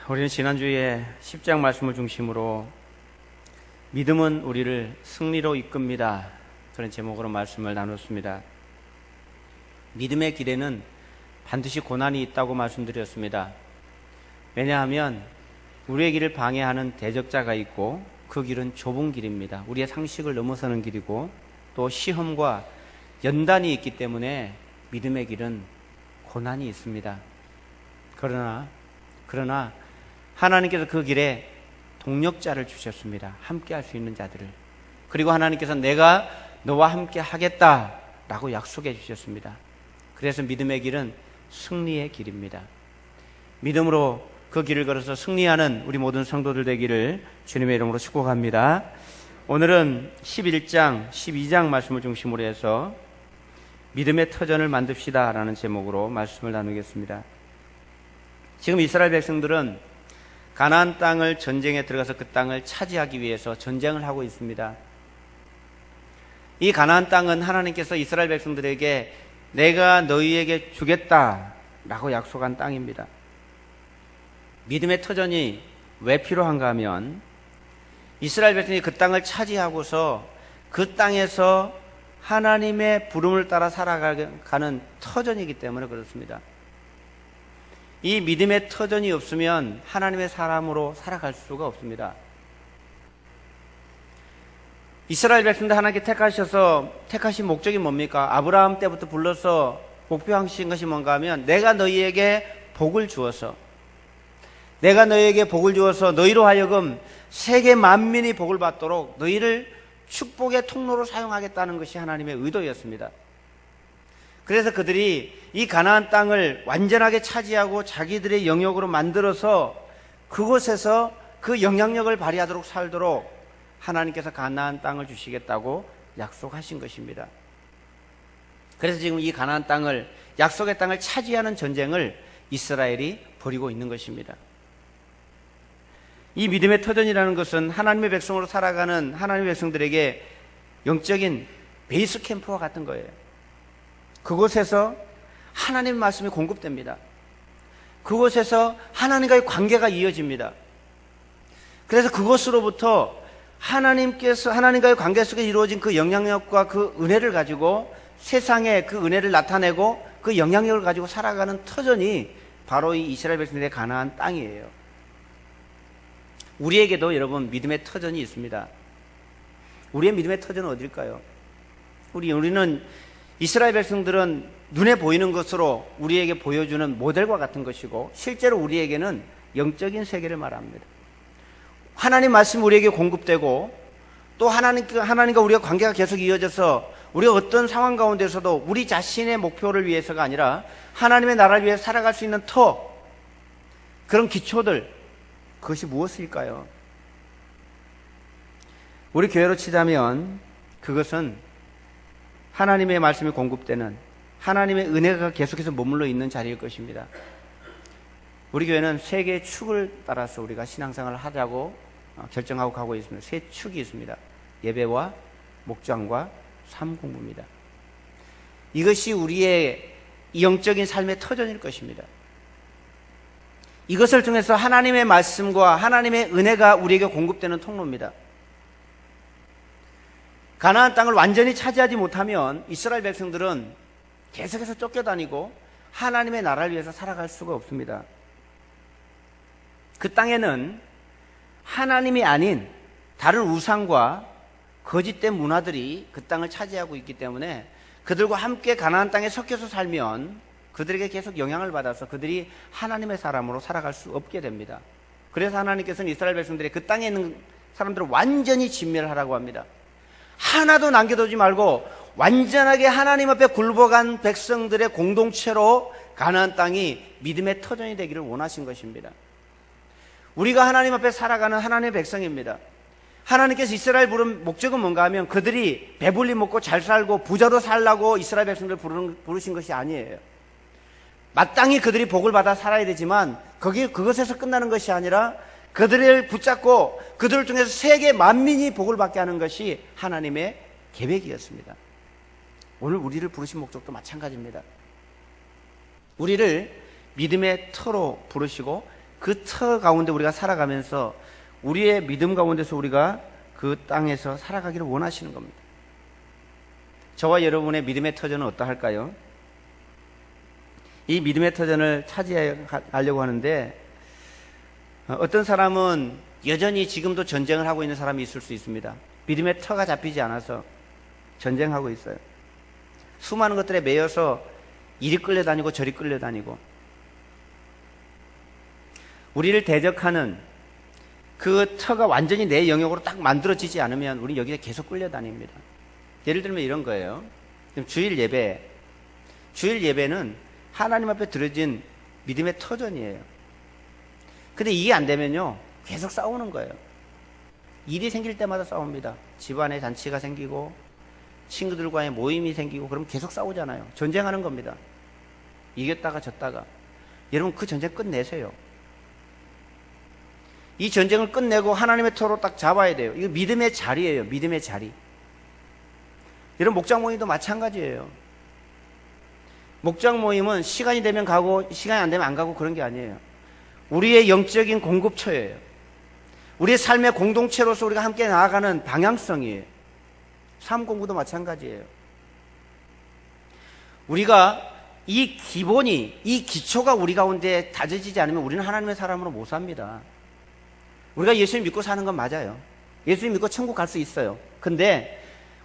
우리는 지난주에 10장 말씀을 중심으로 믿음은 우리를 승리로 이끕니다. 그런 제목으로 말씀을 나눴습니다. 믿음의 길에는 반드시 고난이 있다고 말씀드렸습니다. 왜냐하면 우리의 길을 방해하는 대적자가 있고 그 길은 좁은 길입니다. 우리의 상식을 넘어서는 길이고 또 시험과 연단이 있기 때문에 믿음의 길은 고난이 있습니다. 그러나 하나님께서 그 길에 동력자를 주셨습니다. 함께 할 수 있는 자들을. 그리고 하나님께서 내가 너와 함께 하겠다라고 약속해 주셨습니다. 그래서 믿음의 길은 승리의 길입니다. 믿음으로 그 길을 걸어서 승리하는 우리 모든 성도들 되기를 주님의 이름으로 축복합니다. 오늘은 11장, 12장 말씀을 중심으로 해서 믿음의 터전을 만듭시다 라는 제목으로 말씀을 나누겠습니다. 지금 이스라엘 백성들은 가나안 땅을 전쟁에 들어가서 그 땅을 차지하기 위해서 전쟁을 하고 있습니다. 이 가나안 땅은 하나님께서 이스라엘 백성들에게 내가 너희에게 주겠다라고 약속한 땅입니다. 믿음의 터전이 왜 필요한가 하면 이스라엘 백성이 그 땅을 차지하고서 그 땅에서 하나님의 부름을 따라 살아가는 터전이기 때문에 그렇습니다. 이 믿음의 터전이 없으면 하나님의 사람으로 살아갈 수가 없습니다. 이스라엘 백성들 하나님께 택하신 목적이 뭡니까? 아브라함 때부터 불러서 목표하신 것이 뭔가 하면 내가 너희에게 복을 주어서 너희로 하여금 세계 만민이 복을 받도록 너희를 축복의 통로로 사용하겠다는 것이 하나님의 의도였습니다. 그래서 그들이 이 가나안 땅을 완전하게 차지하고 자기들의 영역으로 만들어서 그곳에서 그 영향력을 발휘하도록 살도록 하나님께서 가나안 땅을 주시겠다고 약속하신 것입니다. 그래서 지금 이 가나안 땅을, 약속의 땅을 차지하는 전쟁을 이스라엘이 벌이고 있는 것입니다. 이 믿음의 터전이라는 것은 하나님의 백성으로 살아가는 하나님의 백성들에게 영적인 베이스 캠프와 같은 거예요. 그곳에서 하나님의 말씀이 공급됩니다. 그곳에서 하나님과의 관계가 이어집니다. 그래서 그곳으로부터 하나님과의 관계 속에 이루어진 그 영향력과 그 은혜를 가지고 세상에 그 은혜를 나타내고 그 영향력을 가지고 살아가는 터전이 바로 이 이스라엘 백성들의 가나안 땅이에요. 우리에게도 여러분 믿음의 터전이 있습니다. 우리의 믿음의 터전은 어딜까요? 우리는 이스라엘 백성들은 눈에 보이는 것으로 우리에게 보여주는 모델과 같은 것이고 실제로 우리에게는 영적인 세계를 말합니다. 하나님 말씀이 우리에게 공급되고 또 하나님과 우리가 관계가 계속 이어져서 우리가 어떤 상황 가운데서도 우리 자신의 목표를 위해서가 아니라 하나님의 나라를 위해 살아갈 수 있는 그런 기초들, 그것이 무엇일까요? 우리 교회로 치자면 그것은 하나님의 말씀이 공급되는 하나님의 은혜가 계속해서 머물러 있는 자리일 것입니다. 우리 교회는 세 개의 축을 따라서 우리가 신앙생활을 하자고 결정하고 가고 있습니다. 세 축이 있습니다. 예배와 목장과 삶 공부입니다. 이것이 우리의 영적인 삶의 터전일 것입니다. 이것을 통해서 하나님의 말씀과 하나님의 은혜가 우리에게 공급되는 통로입니다. 가나안 땅을 완전히 차지하지 못하면 이스라엘 백성들은 계속해서 쫓겨다니고 하나님의 나라를 위해서 살아갈 수가 없습니다. 그 땅에는 하나님이 아닌 다른 우상과 거짓된 문화들이 그 땅을 차지하고 있기 때문에 그들과 함께 가나안 땅에 섞여서 살면 그들에게 계속 영향을 받아서 그들이 하나님의 사람으로 살아갈 수 없게 됩니다. 그래서 하나님께서는 이스라엘 백성들이 그 땅에 있는 사람들을 완전히 진멸하라고 합니다. 하나도 남겨두지 말고 완전하게 하나님 앞에 굴복한 백성들의 공동체로 가나안 땅이 믿음의 터전이 되기를 원하신 것입니다. 우리가 하나님 앞에 살아가는 하나님의 백성입니다. 하나님께서 이스라엘 부른 목적은 뭔가 하면 그들이 배불리 먹고 잘 살고 부자로 살라고 이스라엘 백성들을 부르신 것이 아니에요. 마땅히 그들이 복을 받아 살아야 되지만 그것에서 끝나는 것이 아니라 그들을 붙잡고 그들을 통해서 세계 만민이 복을 받게 하는 것이 하나님의 계획이었습니다. 오늘 우리를 부르신 목적도 마찬가지입니다. 우리를 믿음의 터로 부르시고 그 터 가운데 우리가 살아가면서 우리의 믿음 가운데서 우리가 그 땅에서 살아가기를 원하시는 겁니다. 저와 여러분의 믿음의 터전은 어떠할까요? 이 믿음의 터전을 차지해 가려고 하는데 어떤 사람은 여전히 지금도 전쟁을 하고 있는 사람이 있을 수 있습니다. 믿음의 터가 잡히지 않아서 전쟁하고 있어요. 수많은 것들에 매여서 이리 끌려다니고 저리 끌려다니고 우리를 대적하는 그 터가 완전히 내 영역으로 딱 만들어지지 않으면 우리 여기에 계속 끌려다닙니다. 예를 들면 이런 거예요. 주일 예배는 하나님 앞에 드려진 믿음의 터전이에요. 근데 이게 안 되면요 계속 싸우는 거예요. 일이 생길 때마다 싸웁니다. 집안에 잔치가 생기고 친구들과의 모임이 생기고 그러면 계속 싸우잖아요. 전쟁하는 겁니다. 이겼다가 졌다가. 여러분 그 전쟁 끝내세요. 이 전쟁을 끝내고 하나님의 터로 딱 잡아야 돼요. 이거 믿음의 자리예요. 믿음의 자리. 여러분 목장 모임도 마찬가지예요. 목장 모임은 시간이 되면 가고 시간이 안 되면 안 가고 그런 게 아니에요. 우리의 영적인 공급처예요. 우리의 삶의 공동체로서 우리가 함께 나아가는 방향성이에요. 삶 공부도 마찬가지예요. 우리가 이 기본이, 이 기초가 우리 가운데 다져지지 않으면 우리는 하나님의 사람으로 못 삽니다. 우리가 예수님 믿고 사는 건 맞아요. 예수님 믿고 천국 갈 수 있어요. 근데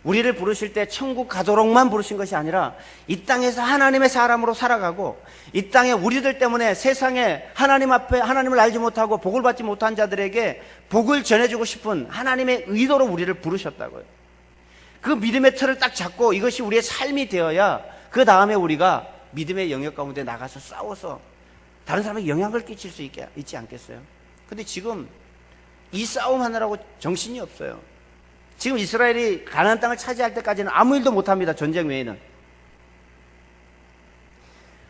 우리를 부르실 때 천국 가도록만 부르신 것이 아니라 이 땅에서 하나님의 사람으로 살아가고 이 땅에 우리들 때문에 세상에 하나님 앞에 하나님을 알지 못하고 복을 받지 못한 자들에게 복을 전해주고 싶은 하나님의 의도로 우리를 부르셨다고요. 그 믿음의 틀을 딱 잡고 이것이 우리의 삶이 되어야 그 다음에 우리가 믿음의 영역 가운데 나가서 싸워서 다른 사람에게 영향을 끼칠 수 있지 않겠어요? 근데 지금 이 싸움 하느라고 정신이 없어요. 지금 이스라엘이 가나안 땅을 차지할 때까지는 아무 일도 못합니다. 전쟁 외에는.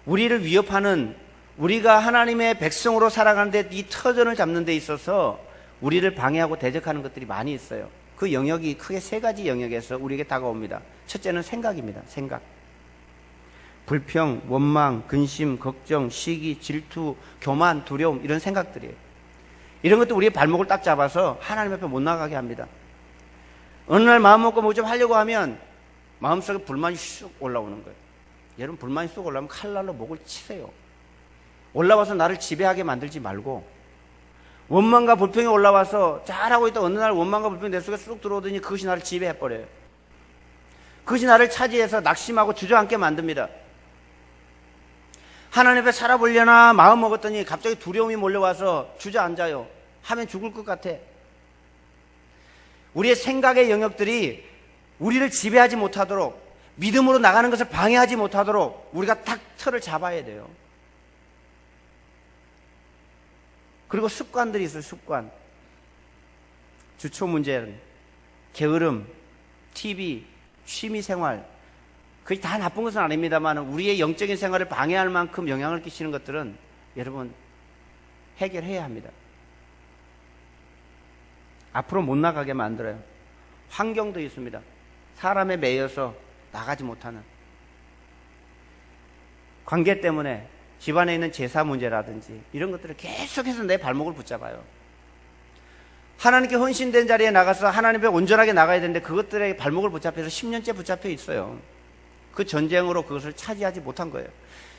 우리를 위협하는, 우리가 하나님의 백성으로 살아가는데 이 터전을 잡는 데 있어서 우리를 방해하고 대적하는 것들이 많이 있어요. 그 영역이 크게 세 가지 영역에서 우리에게 다가옵니다. 첫째는 생각입니다. 생각. 불평, 원망, 근심, 걱정, 시기, 질투, 교만, 두려움 이런 생각들이에요. 이런 것도 우리의 발목을 딱 잡아서 하나님 앞에 못 나가게 합니다. 어느 날 마음 먹고 뭐 좀 하려고 하면 마음속에 불만이 쑥 올라오는 거예요. 여러분 불만이 쑥 올라오면 칼날로 목을 치세요. 올라와서 나를 지배하게 만들지 말고 원망과 불평이 올라와서 잘하고 있다 어느 날 원망과 불평이 내 속에 쑥 들어오더니 그것이 나를 지배해버려요. 그것이 나를 차지해서 낙심하고 주저앉게 만듭니다. 하나님 앞에 살아보려나 마음 먹었더니 갑자기 두려움이 몰려와서 주저앉아요. 하면 죽을 것 같아. 우리의 생각의 영역들이 우리를 지배하지 못하도록 믿음으로 나가는 것을 방해하지 못하도록 우리가 딱 틀을 잡아야 돼요. 그리고 습관들이 있어요. 습관. 주초 문제, 게으름, TV, 취미생활 그게 다 나쁜 것은 아닙니다만 우리의 영적인 생활을 방해할 만큼 영향을 끼치는 것들은 여러분 해결해야 합니다. 앞으로 못 나가게 만들어요. 환경도 있습니다. 사람에 매여서 나가지 못하는 관계 때문에 집안에 있는 제사 문제라든지 이런 것들을 계속해서 내 발목을 붙잡아요. 하나님께 헌신된 자리에 나가서 하나님 앞에 온전하게 나가야 되는데 그것들의 발목을 붙잡혀서 10년째 붙잡혀 있어요. 그 전쟁으로 그것을 차지하지 못한 거예요.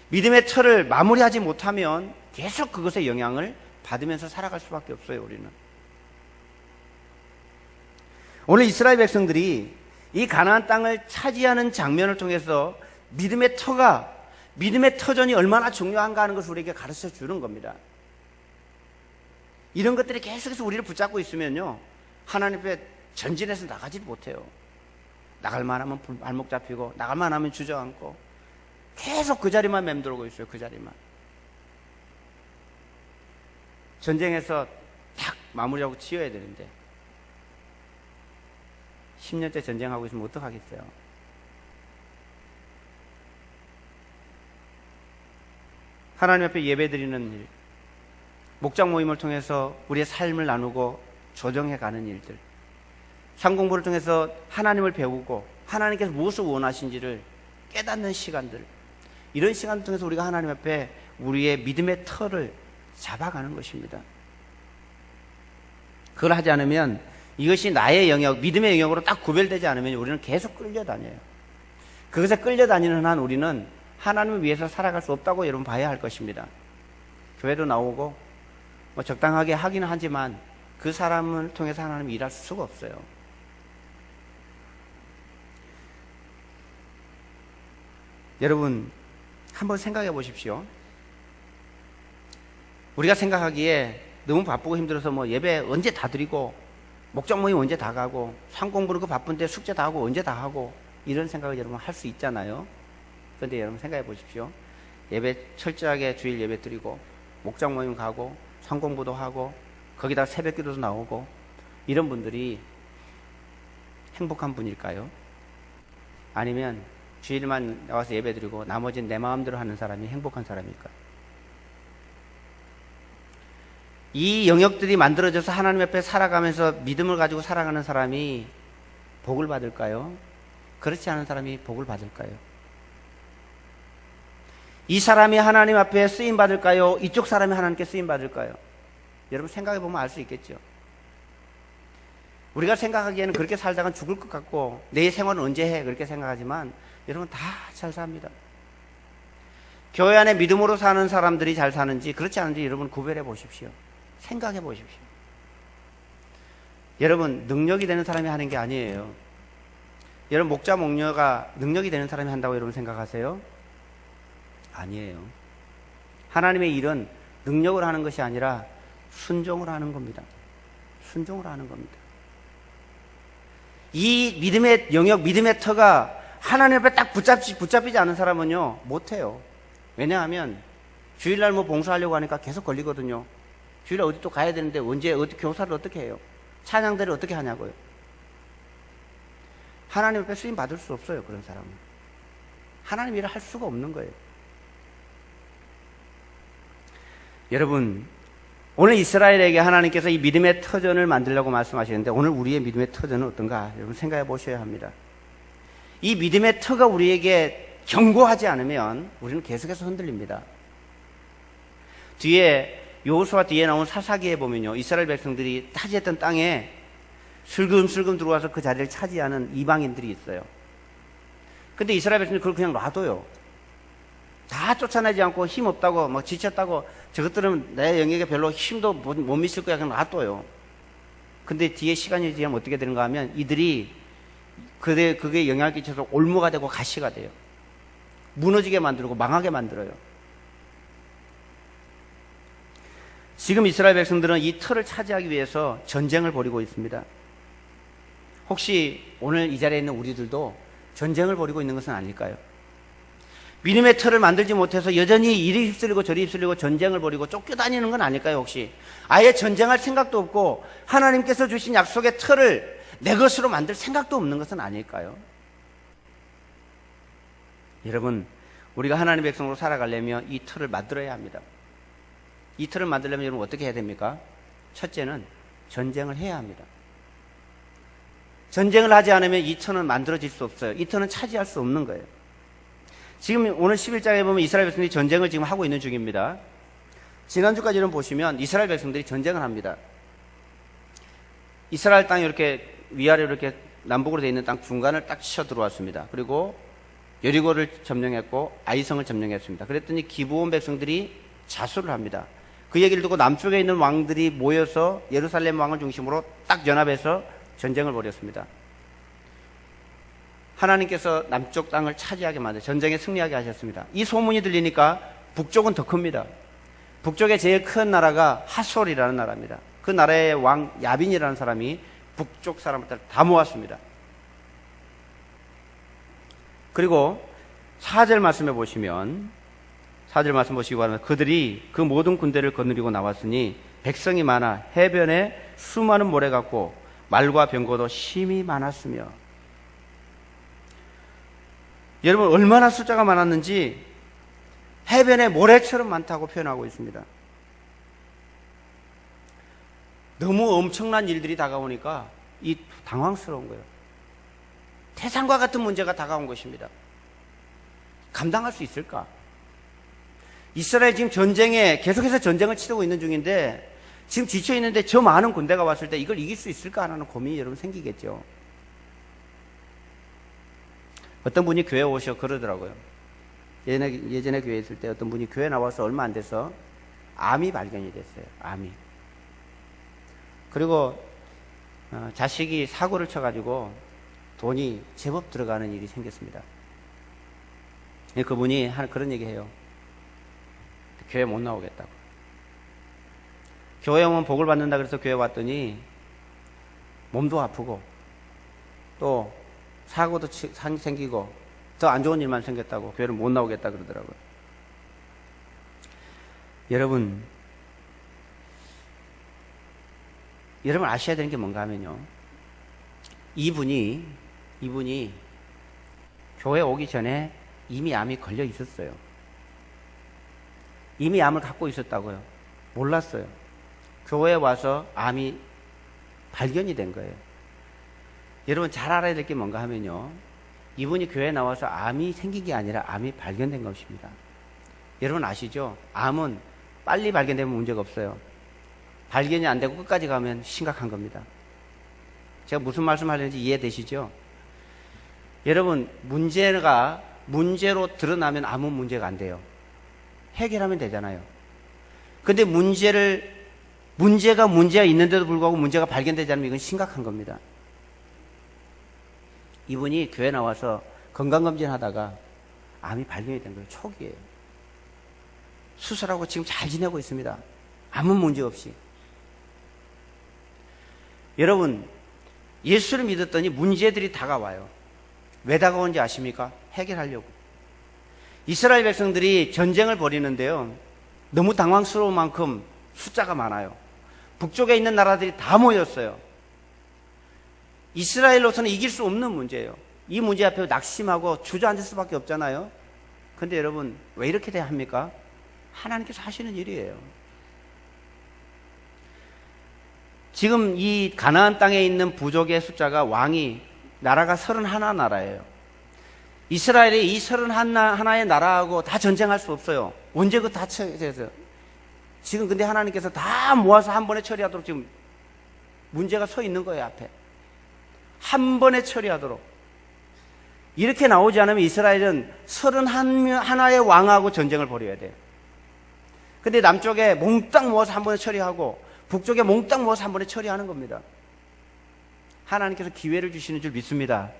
믿음의 틀을 마무리하지 못하면 계속 그것의 영향을 받으면서 살아갈 수밖에 없어요. 우리는 오늘 이스라엘 백성들이 이 가나안 땅을 차지하는 장면을 통해서 믿음의 터전이 얼마나 중요한가 하는 것을 우리에게 가르쳐 주는 겁니다. 이런 것들이 계속해서 우리를 붙잡고 있으면요 하나님 앞에 전진해서 나가지 못해요. 나갈만 하면 발목 잡히고 나갈만 하면 주저앉고 계속 그 자리만 맴돌고 있어요. 그 자리만. 전쟁에서 탁 마무리하고 치워야 되는데 10년째 전쟁하고 있으면 어떡하겠어요. 하나님 앞에 예배드리는 일, 목장 모임을 통해서 우리의 삶을 나누고 조정해가는 일들, 상공부를 통해서 하나님을 배우고 하나님께서 무엇을 원하신지를 깨닫는 시간들, 이런 시간을 통해서 우리가 하나님 앞에 우리의 믿음의 터를 잡아가는 것입니다. 그걸 하지 않으면 이것이 나의 영역, 믿음의 영역으로 딱 구별되지 않으면 우리는 계속 끌려다녀요. 그것에 끌려다니는 한 우리는 하나님을 위해서 살아갈 수 없다고 여러분 봐야 할 것입니다. 교회도 나오고 뭐 적당하게 하기는 하지만 그 사람을 통해서 하나님이 일할 수가 없어요. 여러분 한번 생각해 보십시오. 우리가 생각하기에 너무 바쁘고 힘들어서 뭐 예배 언제 다 드리고 목장 모임 언제 다 가고 상 공부는 그 바쁜데 숙제 다 하고 언제 다 하고 이런 생각을 여러분 할 수 있잖아요. 그런데 여러분 생각해 보십시오. 예배 철저하게 주일 예배 드리고 목장 모임 가고 상 공부도 하고 거기다 새벽 기도도 나오고 이런 분들이 행복한 분일까요? 아니면 주일만 나와서 예배 드리고 나머지는 내 마음대로 하는 사람이 행복한 사람일까요? 이 영역들이 만들어져서 하나님 앞에 살아가면서 믿음을 가지고 살아가는 사람이 복을 받을까요? 그렇지 않은 사람이 복을 받을까요? 이 사람이 하나님 앞에 쓰임 받을까요? 이쪽 사람이 하나님께 쓰임 받을까요? 여러분 생각해 보면 알 수 있겠죠. 우리가 생각하기에는 그렇게 살다가 죽을 것 같고 내 생활은 언제 해? 그렇게 생각하지만 여러분 다 잘 삽니다. 교회 안에 믿음으로 사는 사람들이 잘 사는지 그렇지 않은지 여러분 구별해 보십시오. 생각해 보십시오. 여러분 능력이 되는 사람이 하는 게 아니에요. 여러분 목자 목녀가 능력이 되는 사람이 한다고 여러분 생각하세요? 아니에요. 하나님의 일은 능력으로 하는 것이 아니라 순종으로 하는 겁니다. 순종으로 하는 겁니다. 이 믿음의 영역, 믿음의 터가 하나님 앞에 딱 붙잡히지 않은 사람은요 못해요. 왜냐하면 주일날 뭐 봉사하려고 하니까 계속 걸리거든요. 주일날 어디 또 가야 되는데 언제 어떻게 교사를 어떻게 해요? 찬양대를 어떻게 하냐고요. 하나님 앞에 쓰임 받을 수 없어요. 그런 사람은 하나님 일을 할 수가 없는 거예요. 여러분 오늘 이스라엘에게 하나님께서 이 믿음의 터전을 만들려고 말씀하시는데 오늘 우리의 믿음의 터전은 어떤가 여러분 생각해 보셔야 합니다. 이 믿음의 터가 우리에게 견고하지 않으면 우리는 계속해서 흔들립니다. 뒤에 여호수아 뒤에 나온 사사기에 보면요 이스라엘 백성들이 차지했던 땅에 슬금슬금 들어와서 그 자리를 차지하는 이방인들이 있어요. 근데 이스라엘 백성들이 그걸 그냥 놔둬요. 다 쫓아내지 않고 힘 없다고 막 지쳤다고 저것들은 내 영역에 별로 힘도 못 미칠 거야 그냥 놔둬요. 근데 뒤에 시간이 지나면 어떻게 되는가 하면 이들이 그게 영향을 끼쳐서 올무가 되고 가시가 돼요. 무너지게 만들고 망하게 만들어요. 지금 이스라엘 백성들은 이 틀을 차지하기 위해서 전쟁을 벌이고 있습니다. 혹시 오늘 이 자리에 있는 우리들도 전쟁을 벌이고 있는 것은 아닐까요? 믿음의 틀을 만들지 못해서 여전히 이리 휩쓸리고 저리 휩쓸리고 전쟁을 벌이고 쫓겨다니는 건 아닐까요? 혹시 아예 전쟁할 생각도 없고 하나님께서 주신 약속의 틀을 내 것으로 만들 생각도 없는 것은 아닐까요? 여러분 우리가 하나님의 백성으로 살아가려면 이 틀을 만들어야 합니다. 이 틀을 만들려면 여러분 어떻게 해야 됩니까? 첫째는 전쟁을 해야 합니다. 전쟁을 하지 않으면 이 틀은 만들어질 수 없어요. 이 틀은 차지할 수 없는 거예요. 지금 오늘 11장에 보면 이스라엘 백성들이 전쟁을 지금 하고 있는 중입니다. 지난주까지 여러분 보시면 이스라엘 백성들이 전쟁을 합니다. 이스라엘 땅이 이렇게 위아래로 이렇게 남북으로 되어 있는 땅 중간을 딱 치쳐 들어왔습니다. 그리고 여리고를 점령했고 아이성을 점령했습니다. 그랬더니 기브온 백성들이 자수를 합니다. 그 얘기를 듣고 남쪽에 있는 왕들이 모여서 예루살렘 왕을 중심으로 딱 연합해서 전쟁을 벌였습니다. 하나님께서 남쪽 땅을 차지하게 만들어 전쟁에 승리하게 하셨습니다. 이 소문이 들리니까 북쪽은 더 큽니다. 북쪽에 제일 큰 나라가 하솔이라는 나라입니다. 그 나라의 왕 야빈이라는 사람이 북쪽 사람들 다 모았습니다. 그리고 4절 말씀해 보시면 4절 말씀 보시기 바랍니다. 그들이 그 모든 군대를 거느리고 나왔으니 백성이 많아 해변에 수많은 모래 같고 말과 병거도 심히 많았으며. 여러분 얼마나 숫자가 많았는지 해변에 모래처럼 많다고 표현하고 있습니다. 너무 엄청난 일들이 다가오니까 이 당황스러운 거예요. 태산과 같은 문제가 다가온 것입니다. 감당할 수 있을까? 이스라엘 지금 계속해서 전쟁을 치르고 있는 중인데 지금 지쳐 있는데 저 많은 군대가 왔을 때 이걸 이길 수 있을까 하는 고민이 여러분 생기겠죠. 어떤 분이 교회에 오셔 그러더라고요. 예전에 교회에 있을 때 어떤 분이 교회 나와서 얼마 안 돼서 암이 발견이 됐어요. 암이. 그리고 자식이 사고를 쳐가지고 돈이 제법 들어가는 일이 생겼습니다. 그분이 그런 얘기해요. 교회 못 나오겠다고. 교회 오면 복을 받는다 그래서 교회 왔더니 몸도 아프고 또 사고도 생기고 더 안 좋은 일만 생겼다고 교회를 못 나오겠다 그러더라고요. 여러분 아셔야 되는 게 뭔가 하면요. 이분이 교회 오기 전에 이미 암이 걸려 있었어요. 이미 암을 갖고 있었다고요. 몰랐어요. 교회에 와서 암이 발견이 된 거예요. 여러분 잘 알아야 될 게 뭔가 하면요. 이분이 교회에 나와서 암이 생긴 게 아니라 암이 발견된 것입니다. 여러분 아시죠? 암은 빨리 발견되면 문제가 없어요. 발견이 안 되고 끝까지 가면 심각한 겁니다. 제가 무슨 말씀 하려는지 이해되시죠? 여러분 문제가 문제로 드러나면 아무 문제가 안 돼요. 해결하면 되잖아요. 근데 문제가 있는데도 불구하고 문제가 발견되지 않으면 이건 심각한 겁니다. 이분이 교회 나와서 건강검진 하다가 암이 발견이 된 거예요. 초기에. 수술하고 지금 잘 지내고 있습니다. 아무 문제 없이. 여러분, 예수를 믿었더니 문제들이 다가와요. 왜 다가오는지 아십니까? 해결하려고. 이스라엘 백성들이 전쟁을 벌이는데요. 너무 당황스러운 만큼 숫자가 많아요. 북쪽에 있는 나라들이 다 모였어요. 이스라엘로서는 이길 수 없는 문제예요. 이 문제 앞에 낙심하고 주저앉을 수밖에 없잖아요. 근데 여러분 왜 이렇게 돼야 합니까? 하나님께서 하시는 일이에요. 지금 이 가나안 땅에 있는 부족의 숫자가 나라가 31나라예요. 이스라엘이 이 31나라의 나라하고 다 전쟁할 수 없어요. 언제 다 처리해서. 지금 근데 하나님께서 다 모아서 한 번에 처리하도록 지금 문제가 서 있는 거예요, 앞에. 한 번에 처리하도록. 이렇게 나오지 않으면 이스라엘은 31의 왕하고 전쟁을 벌여야 돼요. 근데 남쪽에 몽땅 모아서 한 번에 처리하고 북쪽에 몽땅 모아서 한 번에 처리하는 겁니다. 하나님께서 기회를 주시는 줄 믿습니다.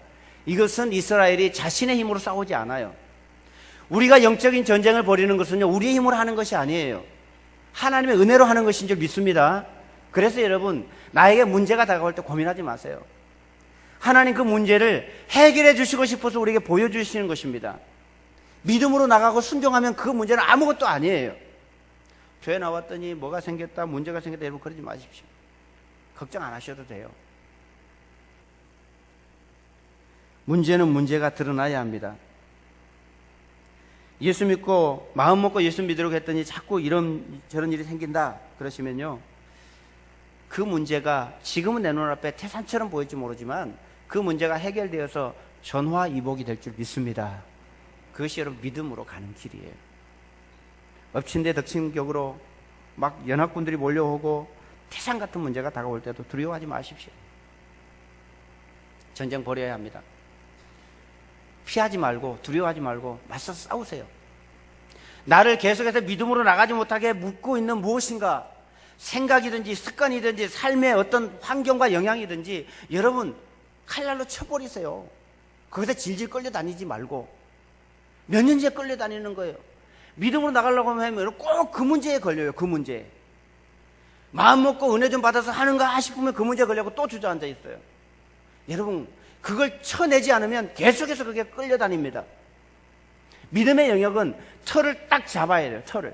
이것은 이스라엘이 자신의 힘으로 싸우지 않아요. 우리가 영적인 전쟁을 벌이는 것은요, 우리의 힘으로 하는 것이 아니에요. 하나님의 은혜로 하는 것인 줄 믿습니다. 그래서 여러분, 나에게 문제가 다가올 때 고민하지 마세요. 하나님 그 문제를 해결해 주시고 싶어서 우리에게 보여주시는 것입니다. 믿음으로 나가고 순종하면 그 문제는 아무것도 아니에요. 교회 나왔더니 뭐가 생겼다, 문제가 생겼다, 여러분 그러지 마십시오. 걱정 안 하셔도 돼요. 문제는 문제가 드러나야 합니다. 예수 믿고 마음 먹고 예수 믿으려고 했더니 자꾸 저런 일이 생긴다 그러시면요, 그 문제가 지금은 내 눈앞에 태산처럼 보일지 모르지만 그 문제가 해결되어서 전화위복이 될 줄 믿습니다. 그것이 여러분 믿음으로 가는 길이에요. 엎친 데 덮친 격으로 막 연합군들이 몰려오고 태산 같은 문제가 다가올 때도 두려워하지 마십시오. 전쟁 벌여야 합니다. 피하지 말고 두려워하지 말고 맞서서 싸우세요. 나를 계속해서 믿음으로 나가지 못하게 묶고 있는 무엇인가, 생각이든지 습관이든지 삶의 어떤 환경과 영향이든지 여러분 칼날로 쳐버리세요. 거기서 질질 끌려다니지 말고 몇 년째 끌려다니는 거예요. 믿음으로 나가려고 하면 꼭 그 문제에 걸려요. 그 문제에. 마음 먹고 은혜 좀 받아서 하는가 싶으면 그 문제에 걸려고 또 주저앉아 있어요. 여러분 그걸 쳐내지 않으면 계속해서 그게 끌려다닙니다. 믿음의 영역은 털을 딱 잡아야 돼요. 털을.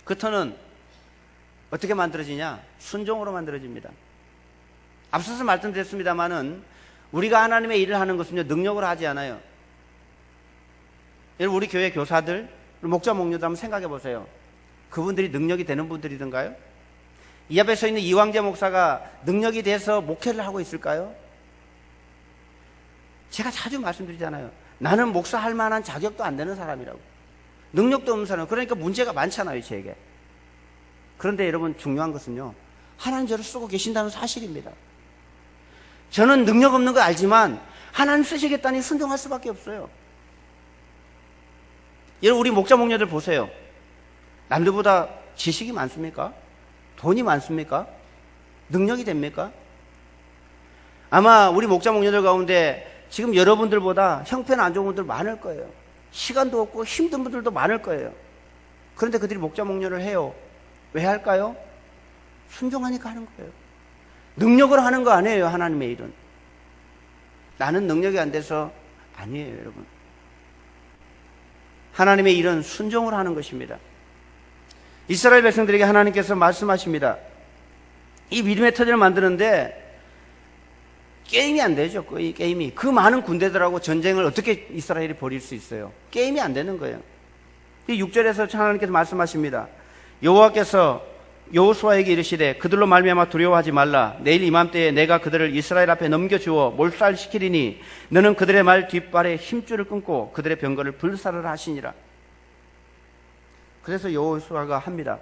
그 털은 어떻게 만들어지냐? 순종으로 만들어집니다. 앞서서 말씀드렸습니다마는 우리가 하나님의 일을 하는 것은요, 능력으로 하지 않아요. 여러분 우리 교회 교사들, 목자 목녀들 한번 생각해 보세요. 그분들이 능력이 되는 분들이던가요? 이 앞에 서 있는 이황재 목사가 능력이 돼서 목회를 하고 있을까요? 제가 자주 말씀드리잖아요. 나는 목사할 만한 자격도 안 되는 사람이라고. 능력도 없는 사람. 그러니까 문제가 많잖아요, 저에게. 그런데 여러분, 중요한 것은요, 하나님 저를 쓰고 계신다는 사실입니다. 저는 능력 없는 거 알지만 하나님 쓰시겠다니 순종할 수밖에 없어요. 여러분, 우리 목자 목녀들 보세요. 남들보다 지식이 많습니까? 돈이 많습니까? 능력이 됩니까? 아마 우리 목자 목녀들 가운데 지금 여러분들보다 형편 안 좋은 분들 많을 거예요. 시간도 없고 힘든 분들도 많을 거예요. 그런데 그들이 목자 목녀를 해요. 왜 할까요? 순종하니까 하는 거예요. 능력으로 하는 거 아니에요, 하나님의 일은. 나는 능력이 안 돼서 아니에요, 여러분. 하나님의 일은 순종을 하는 것입니다. 이스라엘 백성들에게 하나님께서 말씀하십니다. 이 믿음의 터전을 만드는데 게임이 안 되죠. 이 게임이. 그 많은 군대들하고 전쟁을 어떻게 이스라엘이 벌일 수 있어요? 게임이 안 되는 거예요. 6절에서 하나님께서 말씀하십니다. 여호와께서 여호수아에게 이르시되 그들로 말미암아 두려워하지 말라. 내일 이맘때에 내가 그들을 이스라엘 앞에 넘겨주어 몰살시키리니 너는 그들의 말 뒷발에 힘줄을 끊고 그들의 병거를 불사르라 하시니라. 그래서 여호수아가 합니다.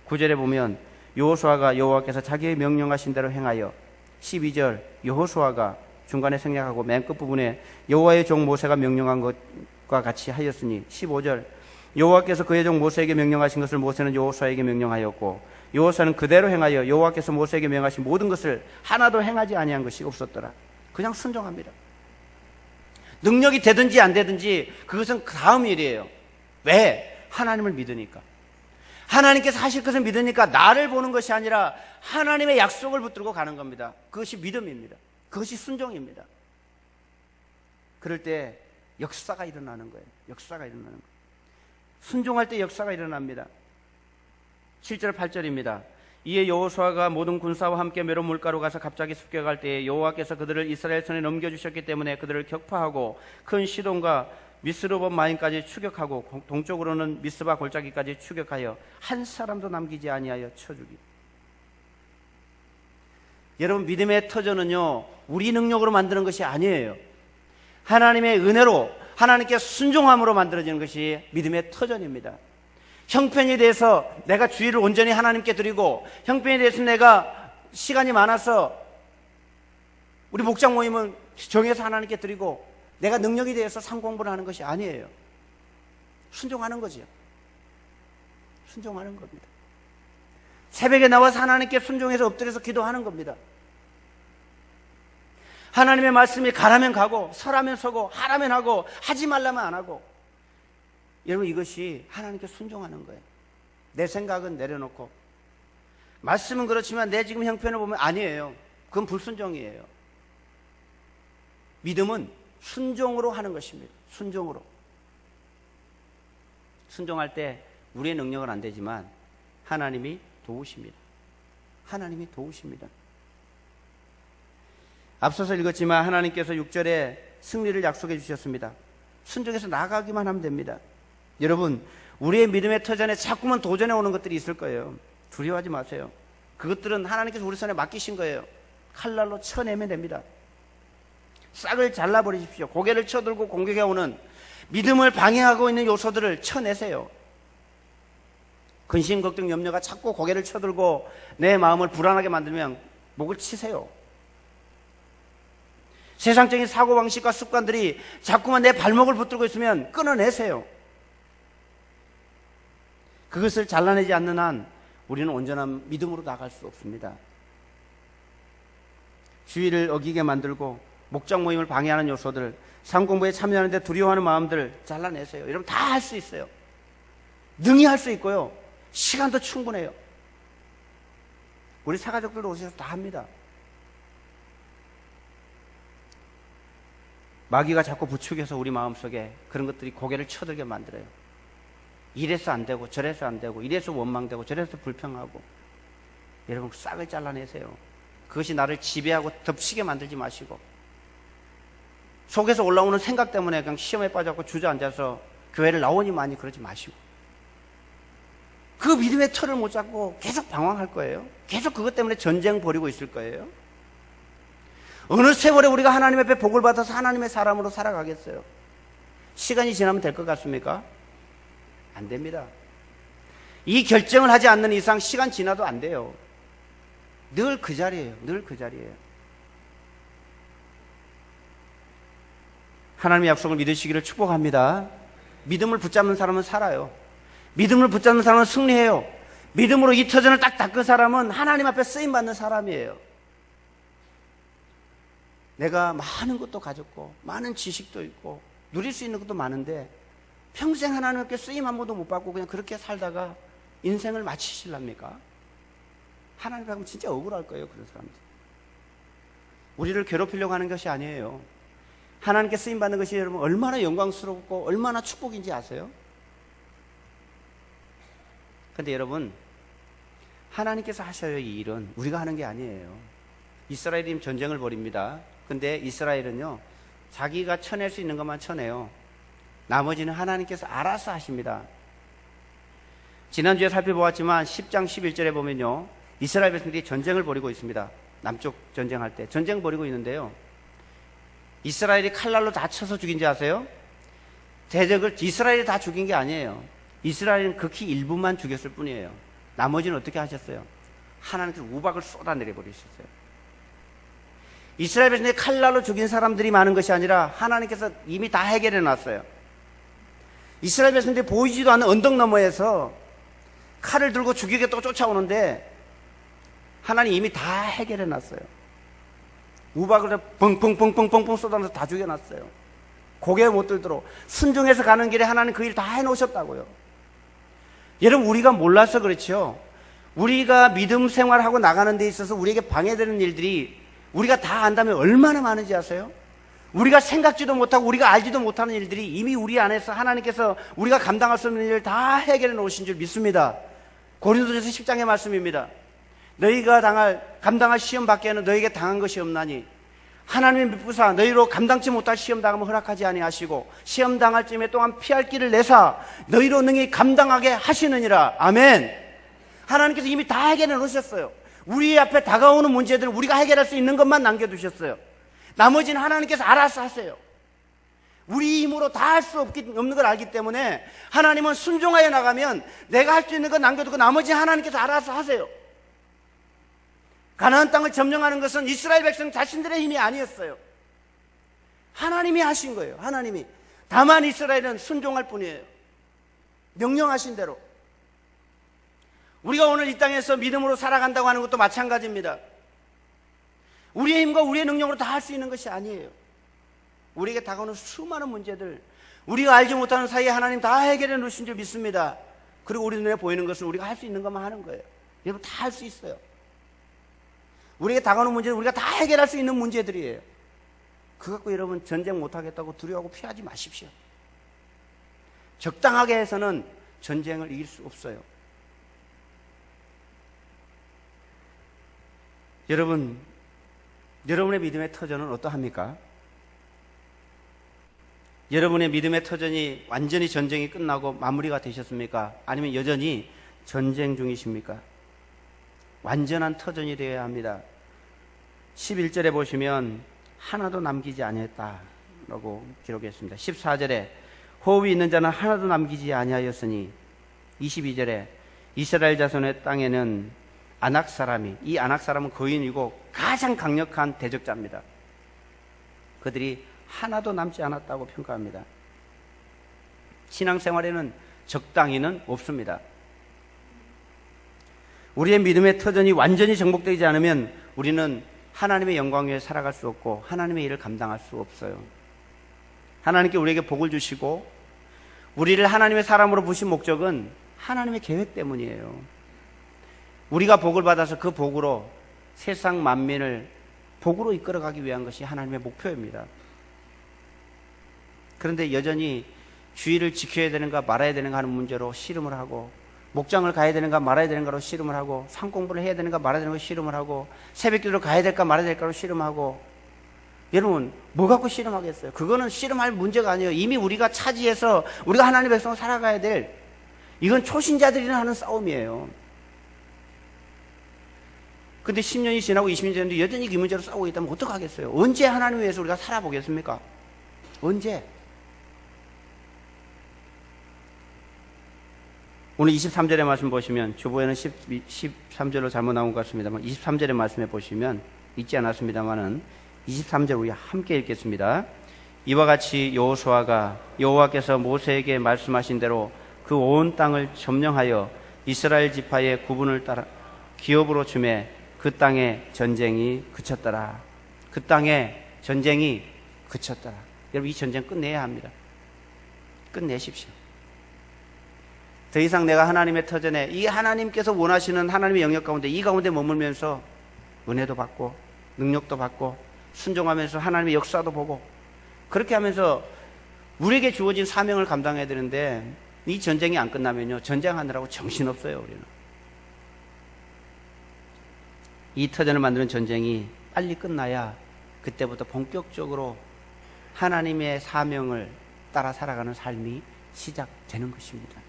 9절에 보면 여호수아가 여호와께서 자기의 명령하신 대로 행하여 12절 여호수아가 중간에 생략하고 맨 끝부분에 여호와의 종 모세가 명령한 것과 같이 하였으니 15절 여호와께서 그의 종 모세에게 명령하신 것을 모세는 여호수아에게 명령하였고 여호수아는 그대로 행하여 여호와께서 모세에게 명하신 모든 것을 하나도 행하지 아니한 것이 없었더라. 그냥 순종합니다. 능력이 되든지 안 되든지 그것은 그 다음 일이에요. 왜? 하나님을 믿으니까. 하나님께서 하실 것을 믿으니까 나를 보는 것이 아니라 하나님의 약속을 붙들고 가는 겁니다. 그것이 믿음입니다. 그것이 순종입니다. 그럴 때 역사가 일어나는 거예요. 역사가 일어나는 거예요. 순종할 때 역사가 일어납니다. 7절 8절입니다. 이에 여호수아가 모든 군사와 함께 메론 물가로 가서 갑자기 습격할 때에 여호와께서 그들을 이스라엘 손에 넘겨주셨기 때문에 그들을 격파하고 큰 시돈과 미스르봇 마임까지 추격하고 동쪽으로는 미스바 골짜기까지 추격하여 한 사람도 남기지 아니하여 쳐주기. 여러분, 믿음의 터전은요 우리 능력으로 만드는 것이 아니에요. 하나님의 은혜로 하나님께 순종함으로 만들어지는 것이 믿음의 터전입니다. 형편에 대해서 내가 주의를 온전히 하나님께 드리고 형편에 대해서 내가 시간이 많아서 우리 목장 모임을 정해서 하나님께 드리고 내가 능력에 대해서 상공부를 하는 것이 아니에요. 순종하는 거죠. 순종하는 겁니다. 새벽에 나와서 하나님께 순종해서 엎드려서 기도하는 겁니다. 하나님의 말씀이 가라면 가고 서라면 서고 하라면 하고 하지 말라면 안 하고. 여러분, 이것이 하나님께 순종하는 거예요. 내 생각은 내려놓고 말씀은 그렇지만 내 지금 형편을 보면 아니에요. 그건 불순종이에요. 믿음은 순종으로 하는 것입니다. 순종으로. 순종할 때 우리의 능력은 안 되지만 하나님이 도우십니다. 하나님이 도우십니다. 앞서서 읽었지만 하나님께서 6절에 승리를 약속해 주셨습니다. 순종해서 나아가기만 하면 됩니다. 여러분, 우리의 믿음의 터전에 자꾸만 도전해 오는 것들이 있을 거예요. 두려워하지 마세요. 그것들은 하나님께서 우리 손에 맡기신 거예요. 칼날로 쳐내면 됩니다. 싹을 잘라버리십시오. 고개를 쳐들고 공격해 오는 믿음을 방해하고 있는 요소들을 쳐내세요. 근심, 걱정, 염려가 자꾸 고개를 쳐들고 내 마음을 불안하게 만들면 목을 치세요. 세상적인 사고방식과 습관들이 자꾸만 내 발목을 붙들고 있으면 끊어내세요. 그것을 잘라내지 않는 한 우리는 온전한 믿음으로 나갈 수 없습니다. 주의를 어기게 만들고 목장 모임을 방해하는 요소들, 삶 공부에 참여하는데 두려워하는 마음들을 잘라내세요. 여러분, 다 할 수 있어요. 능히 할 수 있고요. 시간도 충분해요. 우리 사가족들도 오셔서 다 합니다. 마귀가 자꾸 부추겨서 우리 마음속에 그런 것들이 고개를 쳐들게 만들어요. 이래서 안 되고 저래서 안 되고 이래서 원망되고 저래서 불평하고. 여러분, 싹을 잘라내세요. 그것이 나를 지배하고 덮치게 만들지 마시고 속에서 올라오는 생각 때문에 그냥 시험에 빠져서 주저앉아서 교회를 나오니 많이 그러지 마시고 그 믿음의 틀을 못 잡고 계속 방황할 거예요. 계속 그것 때문에 전쟁 벌이고 있을 거예요. 어느 세월에 우리가 하나님 앞에 복을 받아서 하나님의 사람으로 살아가겠어요? 시간이 지나면 될 것 같습니까? 안 됩니다. 이 결정을 하지 않는 이상 시간 지나도 안 돼요. 늘 그 자리예요. 늘 그 자리예요. 하나님의 약속을 믿으시기를 축복합니다. 믿음을 붙잡는 사람은 살아요. 믿음을 붙잡는 사람은 승리해요. 믿음으로 이 터전을 딱 닦은 사람은 하나님 앞에 쓰임받는 사람이에요. 내가 많은 것도 가졌고 많은 지식도 있고 누릴 수 있는 것도 많은데 평생 하나님께 쓰임 한 번도 못 받고 그냥 그렇게 살다가 인생을 마치실랍니까? 하나님 앞에 진짜 억울할 거예요. 그런 사람들. 우리를 괴롭히려고 하는 것이 아니에요. 하나님께 쓰임받는 것이 여러분 얼마나 영광스럽고 얼마나 축복인지 아세요? 근데 여러분 하나님께서 하셔요. 이 일은 우리가 하는 게 아니에요. 이스라엘이 전쟁을 벌입니다. 근데 이스라엘은요 자기가 쳐낼 수 있는 것만 쳐내요. 나머지는 하나님께서 알아서 하십니다. 지난주에 살펴보았지만 10장 11절에 보면요 이스라엘 백성들이 전쟁을 벌이고 있습니다. 남쪽 전쟁할 때 전쟁 벌이고 있는데요 이스라엘이 칼날로 다 쳐서 죽인지 아세요? 대적을 이스라엘이 다 죽인 게 아니에요. 이스라엘은 극히 일부만 죽였을 뿐이에요. 나머지는 어떻게 하셨어요? 하나님께서 우박을 쏟아내려 버리셨어요. 이스라엘 백성들이 칼날로 죽인 사람들이 많은 것이 아니라 하나님께서 이미 다 해결해 놨어요. 이스라엘 백성들이 보이지도 않는 언덕 너머에서 칼을 들고 죽이겠다고 쫓아오는데 하나님 이미 다 해결해 놨어요. 우박을 펑펑펑펑펑펑 쏟아내서 다 죽여놨어요. 고개 못 들도록 순종해서 가는 길에 하나님 그 일 다 해놓으셨다고요. 여러분 우리가 몰라서 그렇죠. 우리가 믿음 생활하고 나가는 데 있어서 우리에게 방해되는 일들이 우리가 다 안다면 얼마나 많은지 아세요? 우리가 생각지도 못하고 우리가 알지도 못하는 일들이 이미 우리 안에서 하나님께서 우리가 감당할 수 없는 일을 다 해결해 놓으신 줄 믿습니다. 고린도전서 10장의 말씀입니다. 너희가 감당할 시험 밖에는 너희에게 당한 것이 없나니 하나님의 미쁘사 너희로 감당치 못할 시험 당함을 허락하지 아니하시고 시험 당할 쯤에 또한 피할 길을 내사 너희로 능히 감당하게 하시느니라. 아멘. 하나님께서 이미 다 해결해 놓으셨어요. 우리 앞에 다가오는 문제들을 우리가 해결할 수 있는 것만 남겨두셨어요. 나머지는 하나님께서 알아서 하세요. 우리 힘으로 다 할 수 없는 걸 알기 때문에 하나님은 순종하여 나가면 내가 할 수 있는 거 남겨두고 나머지 하나님께서 알아서 하세요. 가나안 땅을 점령하는 것은 이스라엘 백성 자신들의 힘이 아니었어요. 하나님이 하신 거예요. 하나님이. 다만 이스라엘은 순종할 뿐이에요. 명령하신 대로. 우리가 오늘 이 땅에서 믿음으로 살아간다고 하는 것도 마찬가지입니다. 우리의 힘과 우리의 능력으로 다 할 수 있는 것이 아니에요. 우리에게 다가오는 수많은 문제들, 우리가 알지 못하는 사이에 하나님 다 해결해 놓으신 줄 믿습니다. 그리고 우리 눈에 보이는 것은 우리가 할 수 있는 것만 하는 거예요. 여러분 다 할 수 있어요. 우리에게 다가오는 문제는 우리가 다 해결할 수 있는 문제들이에요. 그거 갖고 여러분 전쟁 못하겠다고 두려워하고 피하지 마십시오. 적당하게 해서는 전쟁을 이길 수 없어요. 여러분, 여러분의 믿음의 터전은 어떠합니까? 여러분의 믿음의 터전이 완전히 전쟁이 끝나고 마무리가 되셨습니까? 아니면 여전히 전쟁 중이십니까? 완전한 터전이 되어야 합니다. 11절에 보시면 하나도 남기지 아니했다라고 기록했습니다. 14절에 호흡이 있는 자는 하나도 남기지 아니하였으니 22절에 이스라엘 자손의 땅에는 아낙 사람이, 이 아낙 사람은 거인이고 가장 강력한 대적자입니다. 그들이 하나도 남지 않았다고 평가합니다. 신앙생활에는 적당히는 없습니다. 우리의 믿음의 터전이 완전히 정복되지 않으면 우리는 하나님의 영광 위에 살아갈 수 없고 하나님의 일을 감당할 수 없어요. 하나님께 우리에게 복을 주시고 우리를 하나님의 사람으로 부신 목적은 하나님의 계획 때문이에요. 우리가 복을 받아서 그 복으로 세상 만민을 복으로 이끌어가기 위한 것이 하나님의 목표입니다. 그런데 여전히 주의를 지켜야 되는가 말아야 되는가 하는 문제로 씨름을 하고, 목장을 가야 되는가 말아야 되는가로 씨름을 하고, 상 공부를 해야 되는가 말아야 되는가 씨름을 하고, 새벽기도를 가야 될까 말아야 될까로 씨름하고. 여러분 뭐 갖고 씨름하겠어요? 그거는 씨름할 문제가 아니에요. 이미 우리가 차지해서 우리가 하나님의 백성으로 살아가야 될, 이건 초신자들이나 하는 싸움이에요. 근데 10년이 지나고 20년이 지났는데 여전히 이 문제로 싸우고 있다면 어떡하겠어요? 언제 하나님 위해서 우리가 살아보겠습니까? 언제? 오늘 23절의 말씀 보시면, 주보에는 13절로 잘못 나온 것 같습니다만 23절의 말씀에 보시면 읽지 않았습니다만은 23절 우리 함께 읽겠습니다. 이와 같이 여호수아가 여호와께서 모세에게 말씀하신 대로 그 온 땅을 점령하여 이스라엘 지파의 구분을 따라 기업으로 주매 그 땅에 전쟁이 그쳤더라. 그 땅에 전쟁이 그쳤더라. 여러분, 이 전쟁 끝내야 합니다. 끝내십시오. 더 이상 내가 하나님의 터전에, 이 하나님께서 원하시는 하나님의 영역 가운데, 이 가운데 머물면서 은혜도 받고 능력도 받고 순종하면서 하나님의 역사도 보고, 그렇게 하면서 우리에게 주어진 사명을 감당해야 되는데, 이 전쟁이 안 끝나면요, 전쟁하느라고 정신없어요. 우리는 이 터전을 만드는 전쟁이 빨리 끝나야 그때부터 본격적으로 하나님의 사명을 따라 살아가는 삶이 시작되는 것입니다.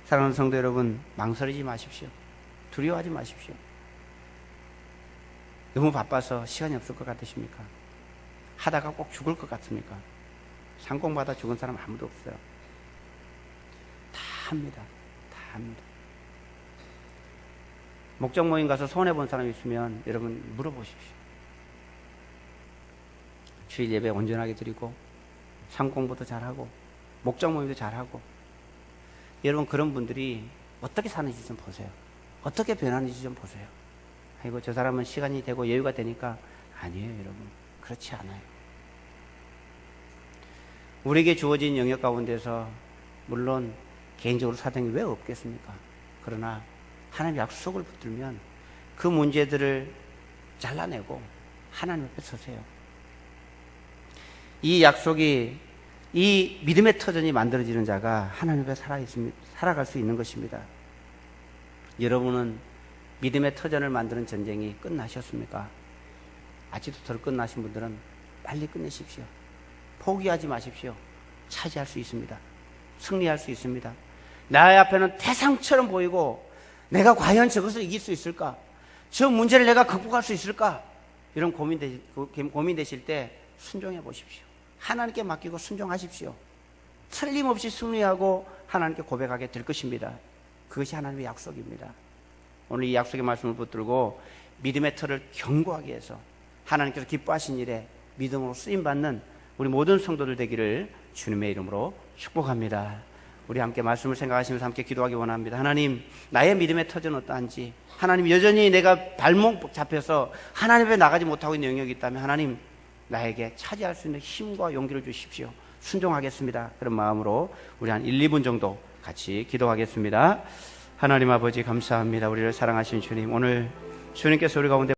사랑하는 성도 여러분, 망설이지 마십시오. 두려워하지 마십시오. 너무 바빠서 시간이 없을 것 같으십니까? 하다가 꼭 죽을 것 같습니까? 상공받아 죽은 사람 아무도 없어요. 다 합니다. 다 합니다. 목적 모임 가서 손해본 사람 있으면 여러분 물어보십시오. 주일 예배 온전하게 드리고 상공부도 잘하고 목적 모임도 잘하고, 여러분 그런 분들이 어떻게 사는지 좀 보세요. 어떻게 변하는지 좀 보세요. 아이고 저 사람은 시간이 되고 여유가 되니까. 아니에요 여러분, 그렇지 않아요. 우리에게 주어진 영역 가운데서 물론 개인적으로 사정이 왜 없겠습니까? 그러나 하나님 약속을 붙들면 그 문제들을 잘라내고 하나님 앞에 서세요. 이 약속이, 이 믿음의 터전이 만들어지는 자가 하나님 앞에 살아갈 수 있는 것입니다. 여러분은 믿음의 터전을 만드는 전쟁이 끝나셨습니까? 아직도 덜 끝나신 분들은 빨리 끝내십시오. 포기하지 마십시오. 차지할 수 있습니다. 승리할 수 있습니다. 나의 앞에는 태상처럼 보이고 내가 과연 저것을 이길 수 있을까? 저 문제를 내가 극복할 수 있을까? 이런 고민되실 때 순종해 보십시오. 하나님께 맡기고 순종하십시오. 틀림없이 승리하고 하나님께 고백하게 될 것입니다. 그것이 하나님의 약속입니다. 오늘 이 약속의 말씀을 붙들고 믿음의 터를 견고하게 해서 하나님께서 기뻐하신 일에 믿음으로 쓰임받는 우리 모든 성도들 되기를 주님의 이름으로 축복합니다. 우리 함께 말씀을 생각하시면서 함께 기도하기 원합니다. 하나님, 나의 믿음의 터전 어떠한지, 하나님 여전히 내가 발목 잡혀서 하나님 앞에 나가지 못하고 있는 영역이 있다면 하나님 나에게 차지할 수 있는 힘과 용기를 주십시오. 순종하겠습니다. 그런 마음으로 우리 한 1, 2분 정도 같이 기도하겠습니다. 하나님 아버지 감사합니다. 우리를 사랑하신 주님, 오늘 주님께서 우리 가운데